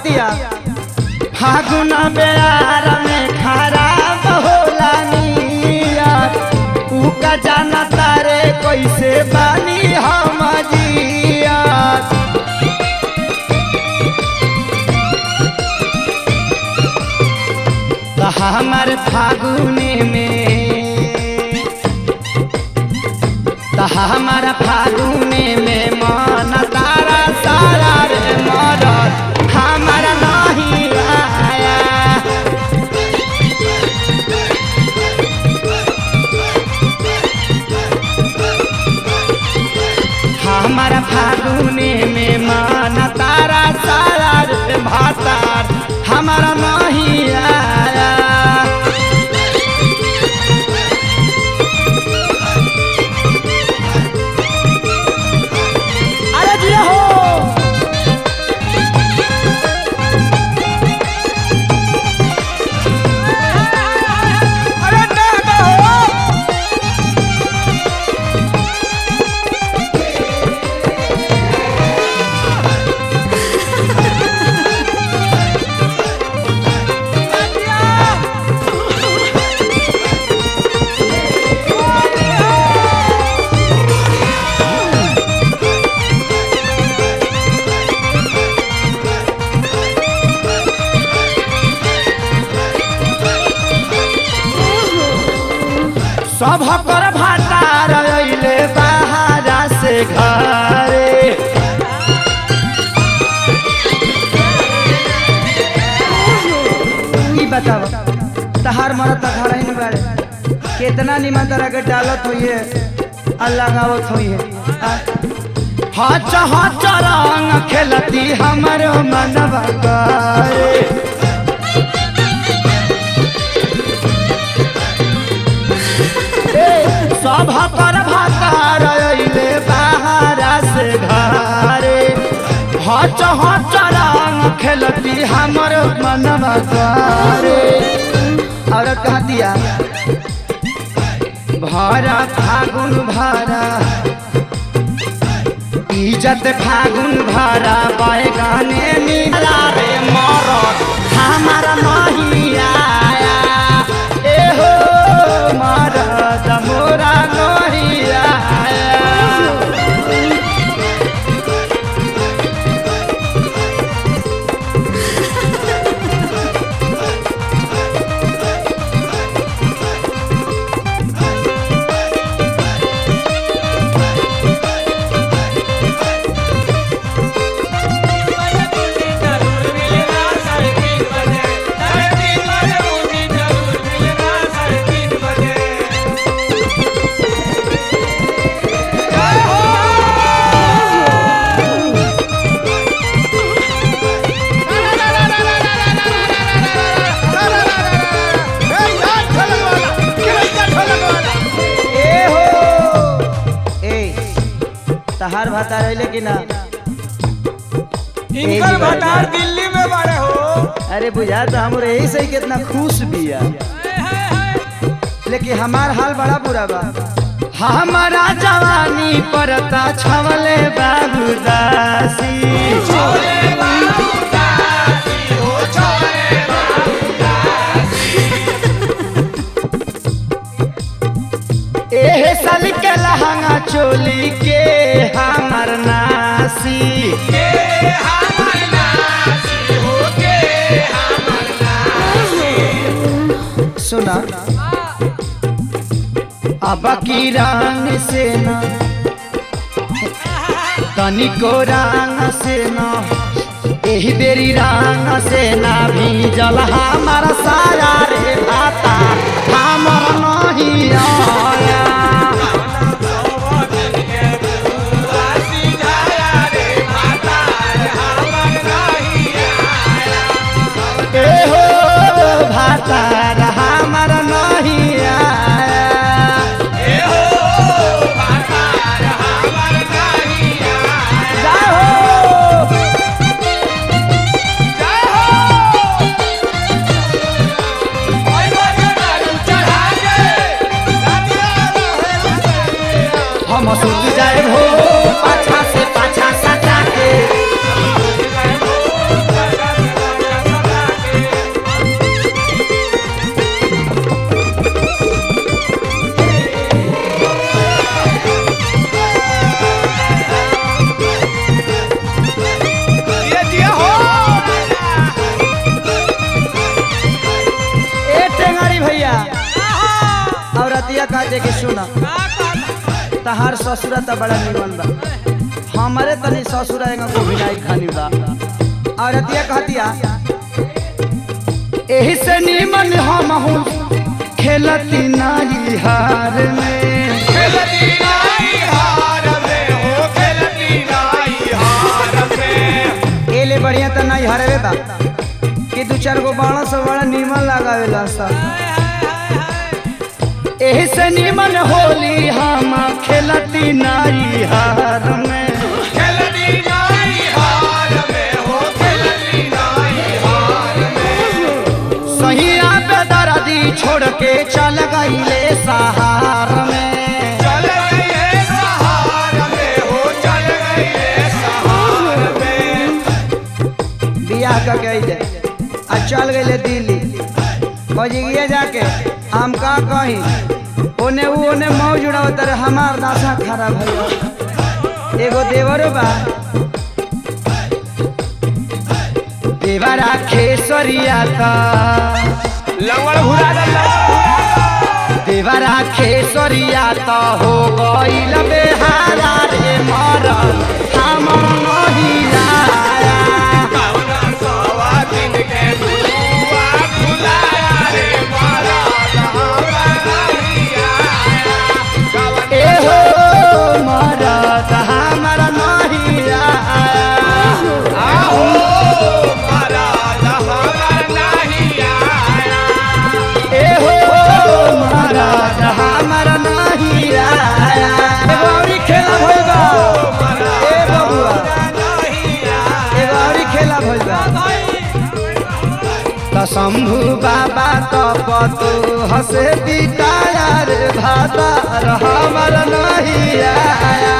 कहतिया फागुन बेयार में खराब होला नियत ऊ का जाना तारे कैसे बानी हम जियत तो हमार फागुने में तो हमारा फागुने में मन तारा सारा रे मरद हमारा नहीं आया हमारा फागुने में मन तारा सारा रे भातार हमारा नहीं आया सब कर भातार अइले बाहरा से घरे ई बताओ तहार मरद घर ही बारे कितना निमन तरह के डालत होइए अल्लाह गावत होइए हच हच रंग खेलती हमरो मनवा करे सब कर भातार अइले बाहरा से घरे हच हच रंग खेलती हमर मनवा करे औरत कहतिया भरा फागुन भरा इज्जत फागुन भरा बैगाने मिला रे मरद हमारा नहीं आया एहो मरद मोरा नहीं आया तहार भातार है लेकिन इनकर भातार दिल्ली में बड़े हो अरे बुझा तो हम यही से कितना खुश बिया लेकिन हमार हाल बड़ा बुरा बा हमारा जवानी परता छवले बाबू दासी एहे साल के लहंगा चोली के हमर नासी सुना अब की रंग से न तनिको रंग से न एही बेरी रंग से ना भीजल हमारा सारा रे भाता हमर नहीं आया भातार हमार नहीं आया भातार हमार नहीं आया तहार ससुरा तो बड़ा निमन बा, हमारे तनी ससुरा एगो गोभिनाई खानी बा। औरतिया कहतिया एही से निमन हम हूँ खेलती नाई हार में, खेलती नाई हार में हो, खेलती नाई हार में। एले बढ़िया तो नहीं हरवे बा कि दू चार गो बाणा से बड़ा निमन लगावेला सब। एही से निमन होली हम खेलती नाई हार में, खेलती नाई हार में हो, खेलती नाई हार में। सही पे दर्दी छोड़ के चल गईले सहार में, चल गए सहार में हो, चल गए सहार में। बियाह का गईले आ चल गईले दिल्ली, बजिए जाके हम का कहीं ओने उ ओने मौज उड़ावत रहे, हमार दासा खराब है। एगो देवरो बा देवरा खेसरिया का लंगड़ घुरा दे, देवरा खेसरिया तो हो गईल बेहारा रे मरल हमर नहीं आया। कौना सवा दिन के दुआ खुलाया रे मारा हमरा नहीं आया। ए हो मरद हमर नहीं आया, आहो मारा हमरा नहीं आया। ए हो मरद हमर नहीं आया। एगो औरी खेला भइल बा ए बबुआ, एगो औरी खेला भइल बा त शंभू बाबा तो पतु हसे बिकाया रे भाता हमर नहीं आया।